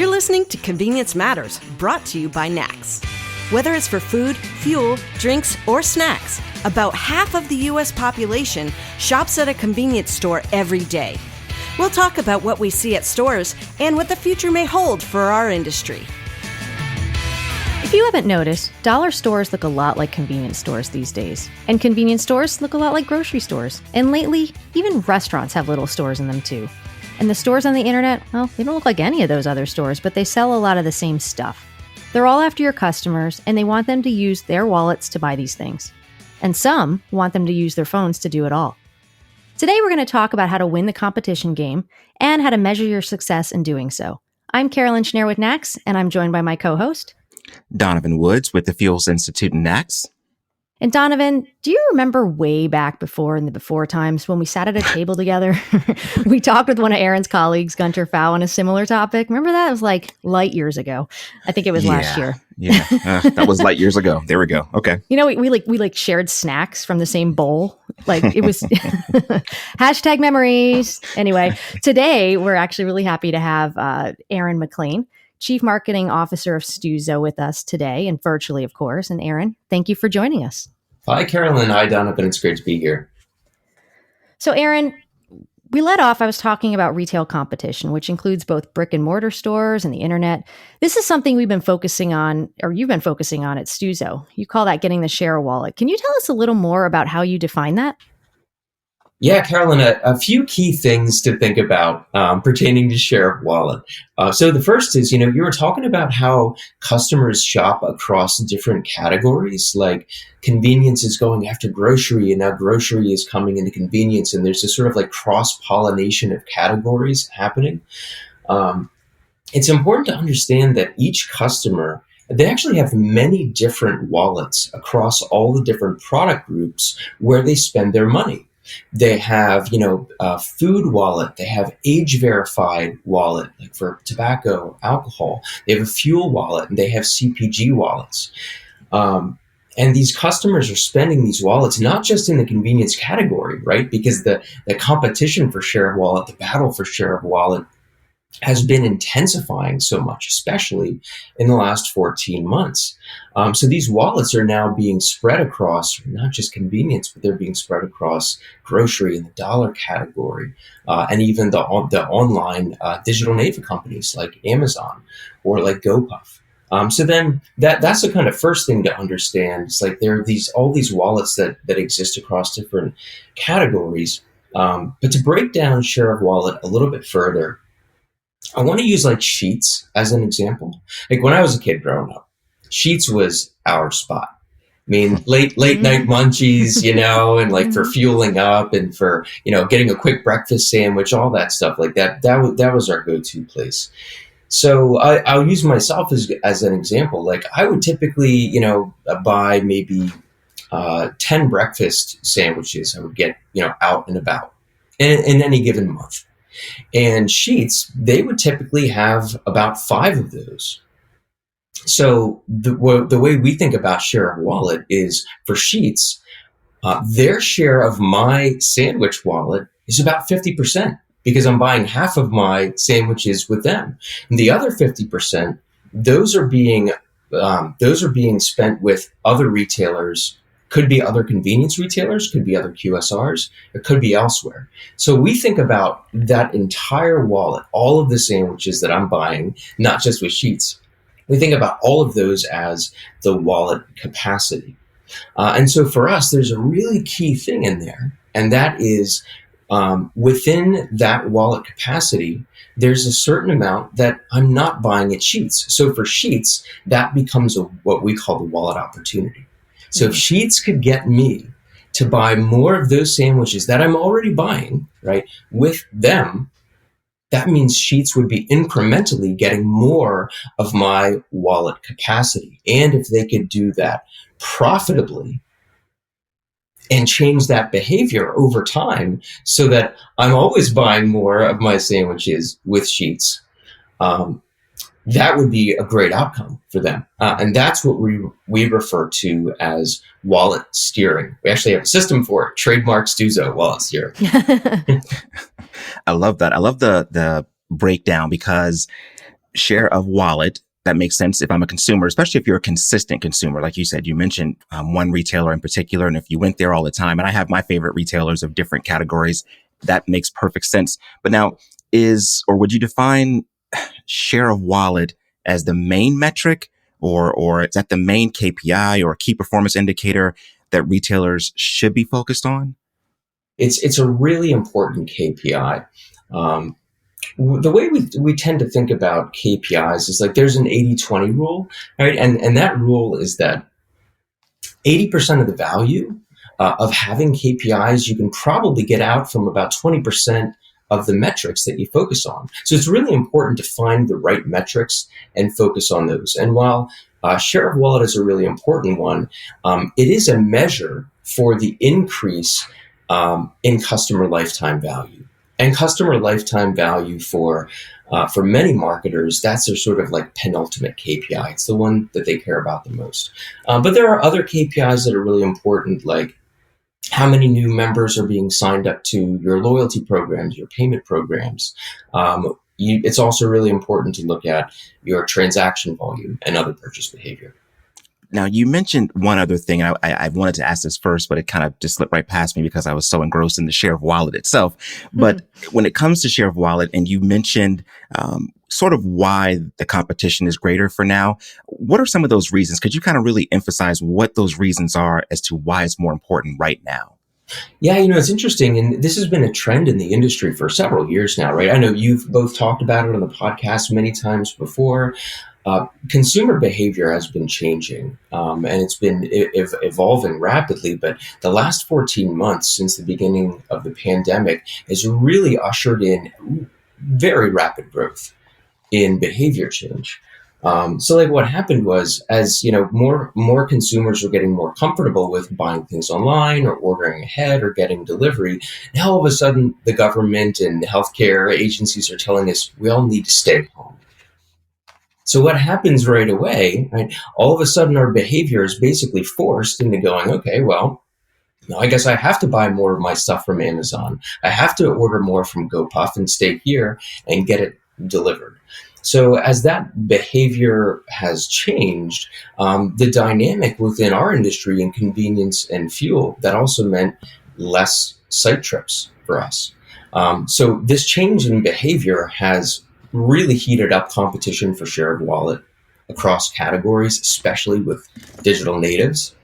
You're listening to Convenience Matters, brought to you by NACS. Whether it's for food, fuel, drinks, or snacks, about half of the U.S. population shops at a convenience store every day. We'll talk about what we see at stores and what the future may hold for our industry. If you haven't noticed, dollar stores look a lot like convenience stores these days. And convenience stores look a lot like grocery stores. And lately, even restaurants have little stores in them too. And the stores on the internet, well, they don't look like any of those other stores, but they sell a lot of the same stuff. They're all after your customers, and they want them to use their wallets to buy these things. And some want them to use their phones to do it all. Today, we're going to talk about how to win the competition game and how to measure your success in doing so. I'm Carolyn Schnare with NACS, and I'm joined by my co-host, Donovan Woods with the Fuels Institute and NACS. And Donovan, do you remember way back before in the before times when we sat at a table together? We talked with one of Aaron's colleagues, Gunter Fow, on a similar topic. Remember that? It was like light years ago. I think it was last year. Yeah, that was light years ago. There we go. Okay. You know, we shared snacks from the same bowl. Like it was hashtag memories. Anyway, today we're actually really happy to have Aaron McLean, Chief Marketing Officer of Stuzo, with us today, and virtually, of course. And Aaron, thank you for joining us. Hi, Carolyn. Hi, Donovan. It's great to be here. So, Aaron, we led off, I was talking about retail competition, which includes both brick and mortar stores and the internet. This is something we've been focusing on, or you've been focusing on at Stuzo. You call that getting the share of wallet. Can you tell us a little more about how you define that? Yeah, Carolyn, a few key things to think about pertaining to share of wallet. So the first is, you were talking about how customers shop across different categories, like convenience is going after grocery, and now grocery is coming into convenience, and there's this sort of like cross-pollination of categories happening. It's important to understand that each customer, they actually have many different wallets across all the different product groups where they spend their money. They have, a food wallet. They have age-verified wallet, like for tobacco, alcohol. They have a fuel wallet, and they have CPG wallets. And these customers are spending these wallets not just in the convenience category, right? Because the competition for share of wallet, the battle for share of wallet, has been intensifying so much, especially in the last 14 months. So these wallets are now being spread across not just convenience, but they're being spread across grocery and the dollar category, and even the online digital native companies like Amazon or like GoPuff. So then that's the kind of first thing to understand. It's like there are all these wallets that exist across different categories. But to break down share of wallet a little bit further, I want to use like Sheets as an example. Like when I was a kid growing up, Sheets was our spot. I mean, late night munchies, and like for fueling up and for, getting a quick breakfast sandwich, all that stuff like that. That was our go-to place. So I'll use myself as an example. Like I would typically, buy maybe 10 breakfast sandwiches I would get, out and about in any given month. And Sheets, they would typically have about 5 of those. So the way we think about share of wallet is for Sheets, their share of my sandwich wallet is about 50% because I'm buying half of my sandwiches with them. And the other 50%, those are being spent with other retailers. Could be other convenience retailers, could be other QSRs, it could be elsewhere. So we think about that entire wallet, all of the sandwiches that I'm buying, not just with Sheets. We think about all of those as the wallet capacity. And so for us, there's a really key thing in there, and that is within that wallet capacity, there's a certain amount that I'm not buying at Sheets. So for Sheets, that becomes what we call the wallet opportunity. So if Sheets could get me to buy more of those sandwiches that I'm already buying, right, with them, that means Sheets would be incrementally getting more of my wallet capacity. And if they could do that profitably and change that behavior over time so that I'm always buying more of my sandwiches with Sheets, that would be a great outcome for them. And that's what we refer to as wallet steering. We actually have a system for it, trademark Stuzo, wallet steering. I love that. I love the breakdown because share of wallet, that makes sense if I'm a consumer, especially if you're a consistent consumer. Like you said, you mentioned one retailer in particular. And if you went there all the time, and I have my favorite retailers of different categories, that makes perfect sense. But now would you define share of wallet as the main metric, or is that the main KPI or key performance indicator that retailers should be focused on? It's a really important KPI. The way we tend to think about KPIs is like there's an 80-20 rule, right? And that rule is that 80% of the value of having KPIs you can probably get out from about 20% of the metrics that you focus on. So it's really important to find the right metrics and focus on those. And while share of wallet is a really important one, it is a measure for the increase in customer lifetime value. And customer lifetime value for many marketers, that's their sort of like penultimate KPI. It's the one that they care about the most. But there are other KPIs that are really important, like how many new members are being signed up to your loyalty programs, your payment programs. It's also really important to look at your transaction volume and other purchase behavior. Now, you mentioned one other thing. I wanted to ask this first, but it kind of just slipped right past me because I was so engrossed in the share of wallet itself. But when it comes to share of wallet, and you mentioned sort of why the competition is greater for now, what are some of those reasons? Could you kind of really emphasize what those reasons are as to why it's more important right now? Yeah, it's interesting. And this has been a trend in the industry for several years now, right? I know you've both talked about it on the podcast many times before. Consumer behavior has been changing, and it's been evolving rapidly. But the last 14 months since the beginning of the pandemic has really ushered in very rapid growth in behavior change. So like what happened was, as more consumers were getting more comfortable with buying things online or ordering ahead or getting delivery, now all of a sudden the government and the healthcare agencies are telling us we all need to stay home. So what happens right away, right? All of a sudden our behavior is basically forced into going, okay, well, I guess I have to buy more of my stuff from Amazon. I have to order more from GoPuff and stay here and get it delivered. So as that behavior has changed, the dynamic within our industry in convenience and fuel, that also meant less site trips for us. So this change in behavior has really heated up competition for share of wallet across categories, especially with digital natives,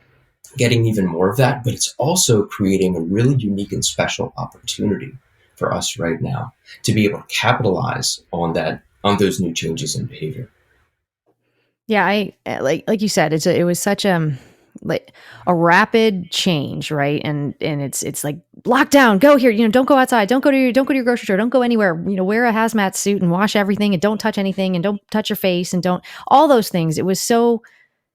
getting even more of that. But it's also creating a really unique and special opportunity for us right now to be able to capitalize on those new changes in behavior. Yeah, I like you said, it was such like a rapid change, right? And it's like lockdown, go here, don't go outside, don't go to your grocery store, don't go anywhere, wear a hazmat suit and wash everything and don't touch anything and don't touch your face and don't all those things. It was so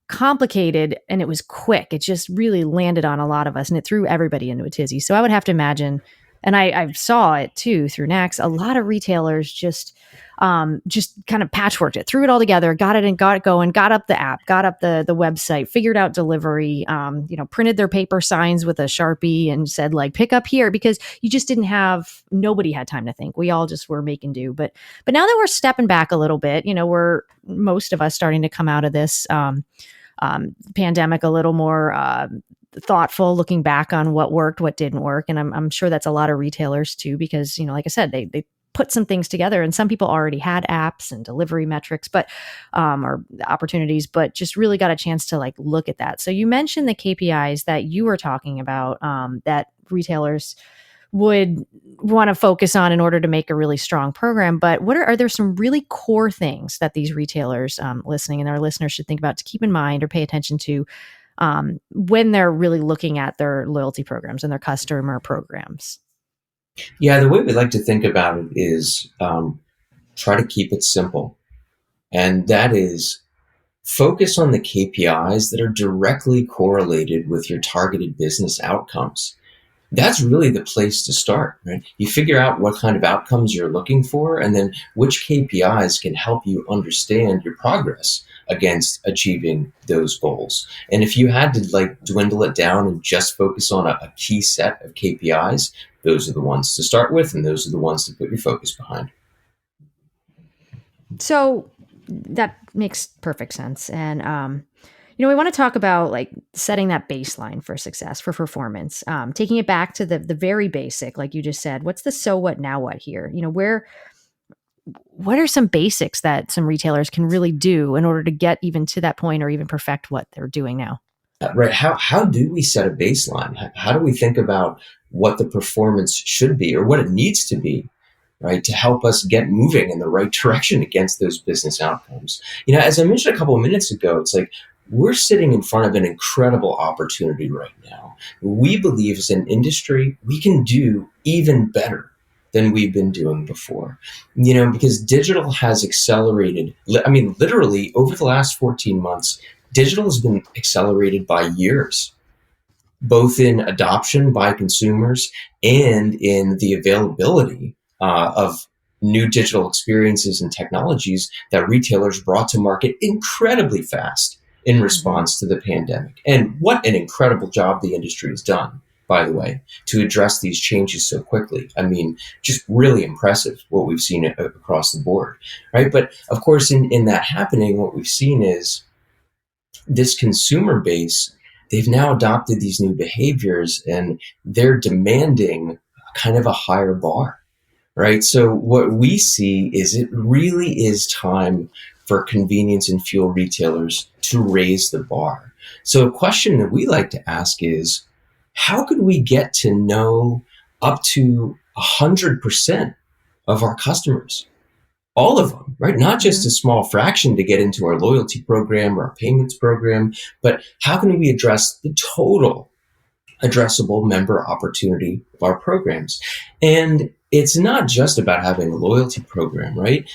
complicated and it was quick. It just really landed on a lot of us and it threw everybody into a tizzy. So I would have to imagine, and I saw it too through NACS, a lot of retailers just kind of patchworked it, threw it all together, got it going, got up the app, got up the website, figured out delivery, printed their paper signs with a Sharpie and said like, pick up here, because you just nobody had time to think. We all just were making do. But now that we're stepping back a little bit, we're most of us starting to come out of this pandemic a little more thoughtful, looking back on what worked, what didn't work. And I'm sure that's a lot of retailers too, because, like I said, they put some things together and some people already had apps and delivery metrics, but, or opportunities, but just really got a chance to like look at that. So you mentioned the KPIs that you were talking about, that retailers would want to focus on in order to make a really strong program. But are there some really core things that these retailers listening and our listeners should think about to keep in mind or pay attention to when they're really looking at their loyalty programs and their customer programs? Yeah, the way we like to think about it is try to keep it simple. And that is focus on the KPIs that are directly correlated with your targeted business outcomes. That's really the place to start, right? You figure out what kind of outcomes you're looking for, and then which KPIs can help you understand your progress against achieving those goals. And if you had to like dwindle it down and just focus on a key set of KPIs, those are the ones to start with, and those are the ones to put your focus behind. So That makes perfect sense. And, we want to talk about like setting that baseline for success, for performance, taking it back to the very basic, like you just said. What's the so what, now what here? What are some basics that some retailers can really do in order to get even to that point or even perfect what they're doing now? Right. How do we set a baseline? How do we think about what the performance should be or what it needs to be, right, to help us get moving in the right direction against those business outcomes? As I mentioned a couple of minutes ago, it's like we're sitting in front of an incredible opportunity right now. We believe as an industry, we can do even better than we've been doing before, because digital has accelerated. I mean, literally over the last 14 months, digital has been accelerated by years, both in adoption by consumers and in the availability of new digital experiences and technologies that retailers brought to market incredibly fast in response to the pandemic. And what an incredible job the industry has done, by the way, to address these changes so quickly. I mean, just really impressive what we've seen across the board, right? But of course, in that happening, what we've seen is this consumer base, they've now adopted these new behaviors and they're demanding kind of a higher bar, right? So what we see is it really is time for convenience and fuel retailers to raise the bar. So a question that we like to ask is, how could we get to know up to 100% of our customers? All of them, right? Not just a small fraction to get into our loyalty program or our payments program, but how can we address the total addressable member opportunity of our programs? And it's not just about having a loyalty program, right?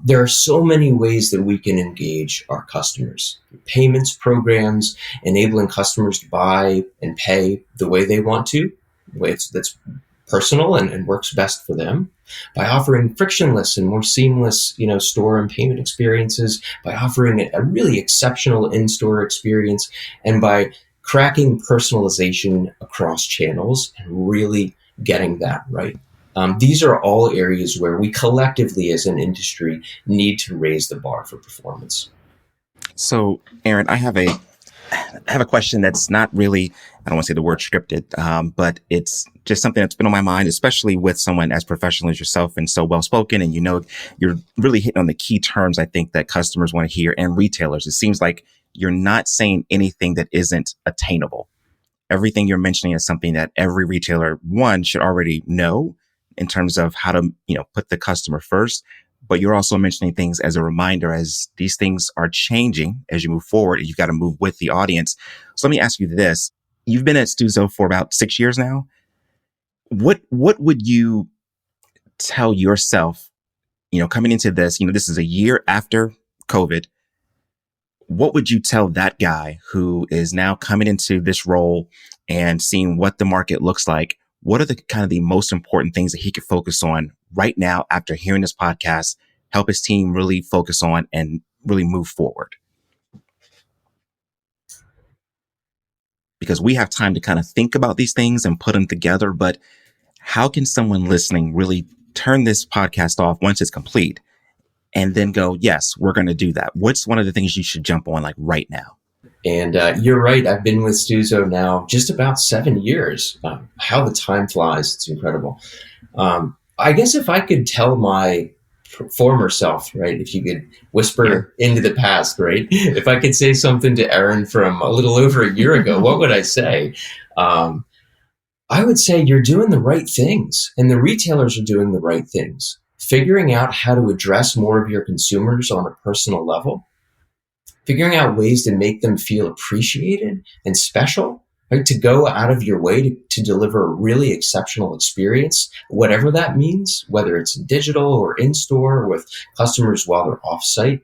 There are so many ways that we can engage our customers. Payments programs, enabling customers to buy and pay the way they want to, that's personal and works best for them, by offering frictionless and more seamless, store and payment experiences, by offering a really exceptional in-store experience, and by cracking personalization across channels and really getting that right. These are all areas where we collectively as an industry need to raise the bar for performance. So, Aaron, I have a question that's not really, I don't want to say the word scripted, but it's just something that's been on my mind, especially with someone as professional as yourself and so well-spoken. And, you're really hitting on the key terms, I think, that customers want to hear, and retailers. It seems like you're not saying anything that isn't attainable. Everything you're mentioning is something that every retailer, one, should already know in terms of how to, put the customer first. But you're also mentioning things as a reminder, as these things are changing as you move forward, and you've got to move with the audience. So let me ask you this. You've been at Stuzo for about 6 years now. What would you tell yourself, coming into this, this is a year after COVID. What would you tell that guy who is now coming into this role and seeing what the market looks like? What are the kind of the most important things that he could focus on right now after hearing this podcast, help his team really focus on and really move forward? Because we have time to kind of think about these things and put them together, but how can someone listening really turn this podcast off once it's complete and then go, yes, we're going to do that? What's one of the things you should jump on like right now? And you're right. I've been with Stuzo now just about 7 years. How the time flies. It's incredible. I guess if I could tell my former self, right, if you could whisper into the past, right, if I could say something to Aaron from a little over a year ago, what would I say? I would say you're doing the right things, and the retailers are doing the right things. Figuring out how to address more of your consumers on a personal level, figuring out ways to make them feel appreciated and special, right? To go out of your way to deliver a really exceptional experience, whatever that means, whether it's digital or in-store or with customers while they're off-site.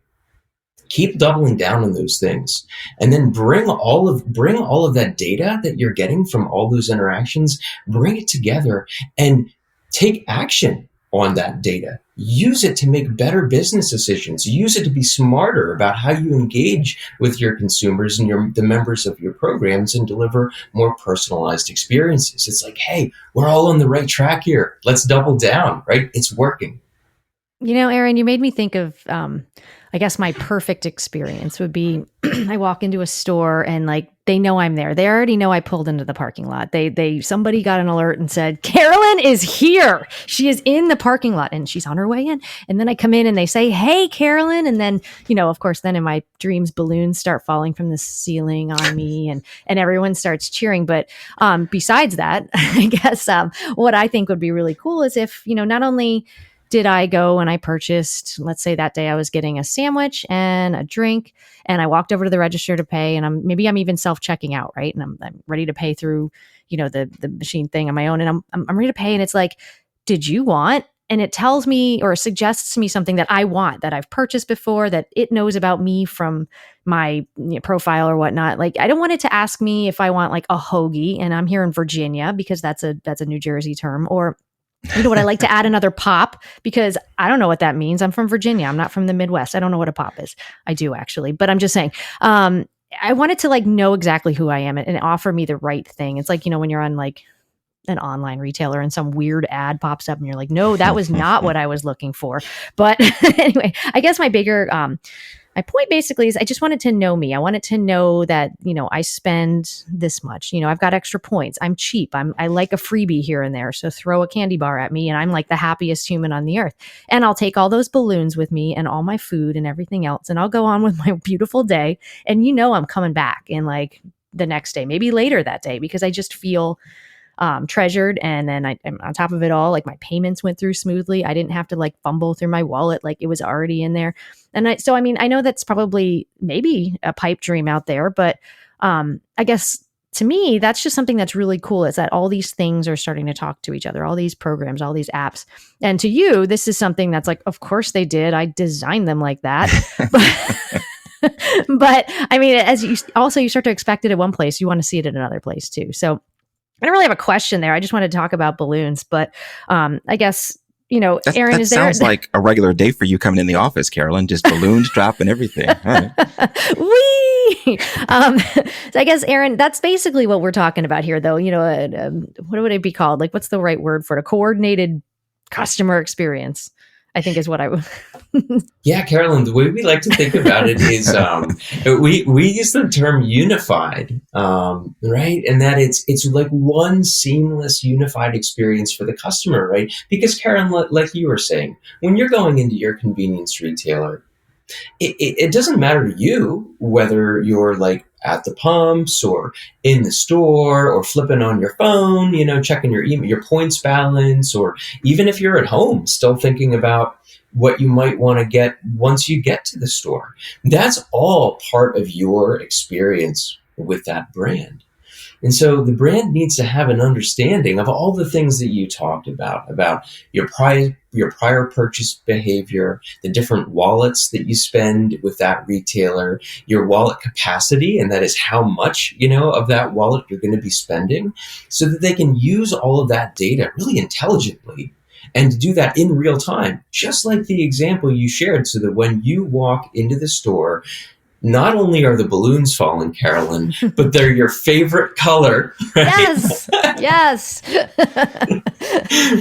Keep doubling down on those things, and then bring all of that data that you're getting from all those interactions, bring it together and take action on that data. Use it to make better business decisions. Use it to be smarter about how you engage with your consumers and the members of your programs and deliver more personalized experiences. It's like, hey, we're all on the right track here. Let's double down, right? It's working. Aaron, you made me think of, I guess my perfect experience would be I walk into a store and like they know I'm there. They already know I pulled into the parking lot. Somebody got an alert and said, Carolyn is here. She is in the parking lot and she's on her way in. And then I come in and they say, hey, Carolyn. And then, of course, then in my dreams, balloons start falling from the ceiling on me and everyone starts cheering. But besides that, I guess what I think would be really cool is if, not only did I go and I purchased, let's say that day I was getting a sandwich and a drink and I walked over to the register to pay and I'm even self-checking out, right? And I'm ready to pay through, the machine thing on my own and I'm ready to pay and it's like, did you want? And it tells me or suggests to me something that I want, that I've purchased before, that it knows about me from my profile or whatnot. Like, I don't want it to ask me if I want like a hoagie and I'm here in Virginia because that's a New Jersey term, or would I like to add another pop? Because I don't know what that means. I'm from Virginia. I'm not from the Midwest. I don't know what a pop is. I do actually, but I'm just saying, I wanted to like know exactly who I am and offer me the right thing. It's like, when you're on like an online retailer and some weird ad pops up and you're like, no, that was not what I was looking for. But anyway, I guess my bigger, my point basically is I just wanted to know me. I wanted to know that, I spend this much, I've got extra points. I'm cheap. I like a freebie here and there. So throw a candy bar at me and I'm like the happiest human on the earth. And I'll take all those balloons with me and all my food and everything else. And I'll go on with my beautiful day. And I'm coming back in like the next day, maybe later that day, because I just feel treasured. And then on top of it all, like my payments went through smoothly. I didn't have to like fumble through my wallet. Like it was already in there. And I know that's probably maybe a pipe dream out there, but I guess to me, that's just something that's really cool, is that all these things are starting to talk to each other, all these programs, all these apps. And to you, this is something that's like, of course they did. I designed them like that. But I mean, as you start to expect it at one place, you want to see it at another place too. So I don't really have a question there. I just wanted to talk about balloons, but I guess, Aaron, that is there? Sounds like a regular day for you coming in the office, Carolyn, just balloons dropping everything. All right. Whee! So I guess, Aaron, that's basically what we're talking about here, though. What would it be called? Like, what's the right word for it? A coordinated customer experience, I think is what I would. Yeah, Carolyn, the way we like to think about it is we use the term unified, right? And that it's like one seamless unified experience for the customer, right? Because Carolyn, like you were saying, when you're going into your convenience retailer, it doesn't matter to you whether you're like at the pumps or in the store or flipping on your phone, checking your email, your points balance, or even if you're at home still thinking about what you might want to get once you get to the store. That's all part of your experience with that brand. And so the brand needs to have an understanding of all the things that you talked about your prior purchase behavior, the different wallets that you spend with that retailer, your wallet capacity, and that is how much, of that wallet you're going to be spending, so that they can use all of that data really intelligently and to do that in real time, just like the example you shared, so that when you walk into the store, not only are the balloons falling, Carolyn, but they're your favorite color. Right? Yes.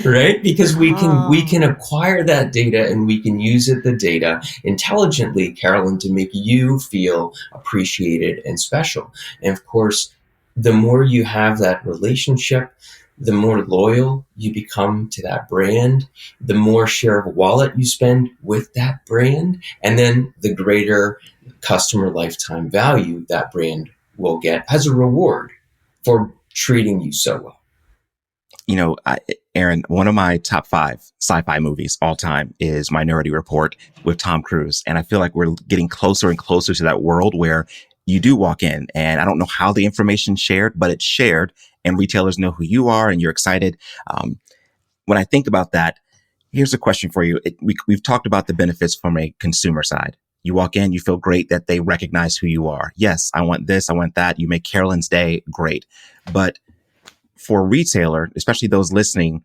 Right? Because we can acquire that data and we can use the data intelligently, Carolyn, to make you feel appreciated and special. And of course, the more you have that relationship, the more loyal you become to that brand, the more share of wallet you spend with that brand, and then the greater customer lifetime value that brand will get as a reward for treating you so well. Aaron, one of my top 5 sci-fi movies all time is Minority Report with Tom Cruise. And I feel like we're getting closer and closer to that world where you do walk in, and I don't know how the information's shared, but it's shared and retailers know who you are and you're excited. When I think about that, here's a question for you. We've talked about the benefits from a consumer side. You walk in, you feel great that they recognize who you are. Yes, I want this, I want that. You make Carolyn's day great. But for a retailer, especially those listening,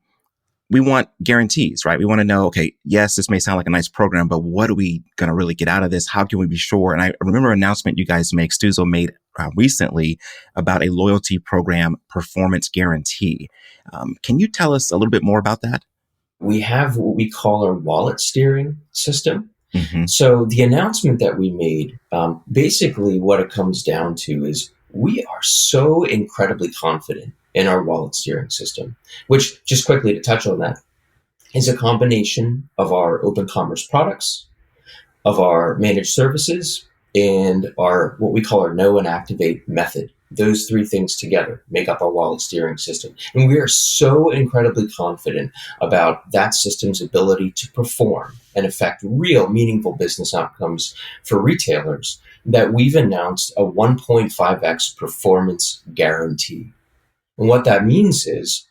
we want guarantees, right? We want to know, okay, yes, this may sound like a nice program, but what are we going to really get out of this? How can we be sure? And I remember an announcement you guys Stuzo made recently about a loyalty program performance guarantee. Can you tell us a little bit more about that? we have what we call our wallet steering system. Mm-hmm. So the announcement that we made, basically what it comes down to is we are so incredibly confident in our wallet steering system, which, just quickly to touch on that, is a combination of our open commerce products, of our managed services, and our what we call our know and activate method. Those three things together make up our wallet steering system. And we are so incredibly confident about that system's ability to perform and affect real meaningful business outcomes for retailers that we've announced a 1.5x performance guarantee. And what that means is,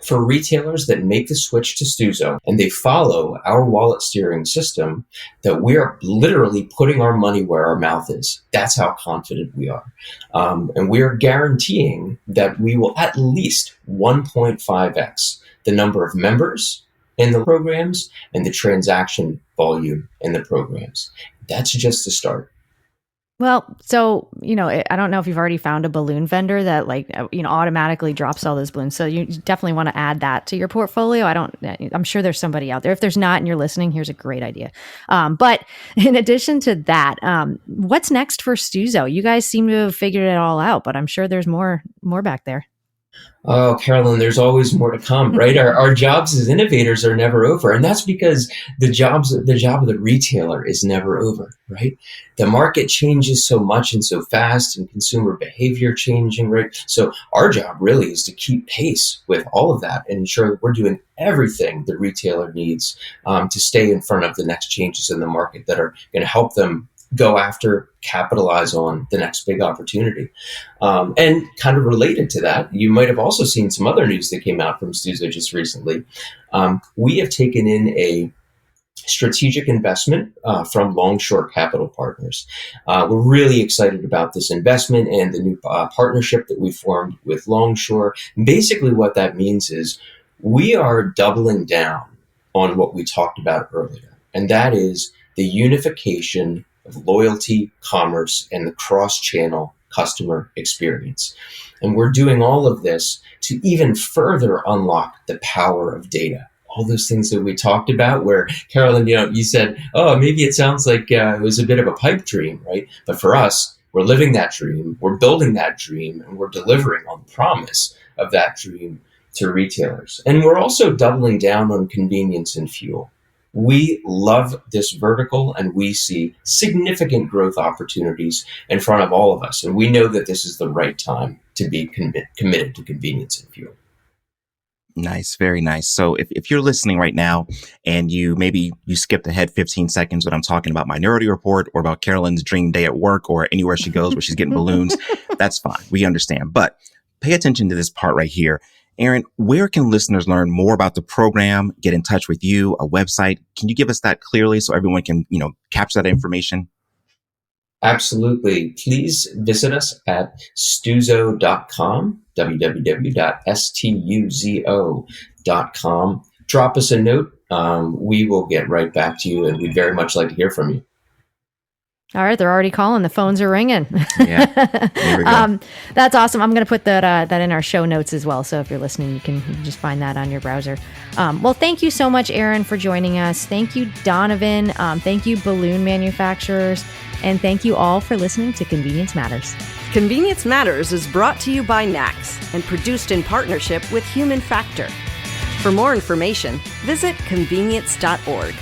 for retailers that make the switch to Stuzo and they follow our wallet steering system, that we are literally putting our money where our mouth is. That's how confident we are. And we are guaranteeing that we will at least 1.5x the number of members in the programs and the transaction volume in the programs. That's just the start. Well, so, I don't know if you've already found a balloon vendor that automatically drops all those balloons. So you definitely want to add that to your portfolio. I'm sure there's somebody out there. If there's not and you're listening, here's a great idea. But in addition to that, what's next for Stuzo? You guys seem to have figured it all out, but I'm sure there's more back there. Oh, Carolyn, there's always more to come, right? Our jobs as innovators are never over. And that's because the job of the retailer is never over, right? The market changes so much and so fast, and consumer behavior changing, right? So our job really is to keep pace with all of that and ensure that we're doing everything the retailer needs to stay in front of the next changes in the market that are going to help them go after, capitalize on the next big opportunity. And kind of related to that, you might have also seen some other news that came out from Stuzo just recently. We have taken in a strategic investment from Longshore Capital Partners. We're really excited about this investment and the new partnership that we formed with Longshore. Basically, what that means is we are doubling down on what we talked about earlier, and that is the unification of loyalty, commerce, and the cross-channel customer experience. And we're doing all of this to even further unlock the power of data. All those things that we talked about where, Carolyn, you said, oh, maybe it sounds like it was a bit of a pipe dream, right? But for us, we're living that dream, we're building that dream, and we're delivering on the promise of that dream to retailers. And we're also doubling down on convenience and fuel. We love this vertical, and we see significant growth opportunities in front of all of us. And we know that this is the right time to be committed to convenience and fuel. Nice. Very nice. So if you're listening right now and you skipped ahead 15 seconds when I'm talking about Minority Report or about Carolyn's dream day at work or anywhere she goes where she's getting balloons, that's fine. We understand. But pay attention to this part right here. Aaron, where can listeners learn more about the program, get in touch with you, a website? Can you give us that clearly so everyone can, capture that information? Absolutely. Please visit us at stuzo.com, www.stuzo.com. Drop us a note. We will get right back to you, and we'd very much like to hear from you. All right, they're already calling. The phones are ringing. Yeah, here we go. That's awesome. I'm going to put that in our show notes as well. So if you're listening, you can just find that on your browser. Well, thank you so much, Aaron, for joining us. Thank you, Donovan. Thank you, balloon manufacturers. And thank you all for listening to Convenience Matters. Convenience Matters is brought to you by NACS and produced in partnership with Human Factor. For more information, visit convenience.org.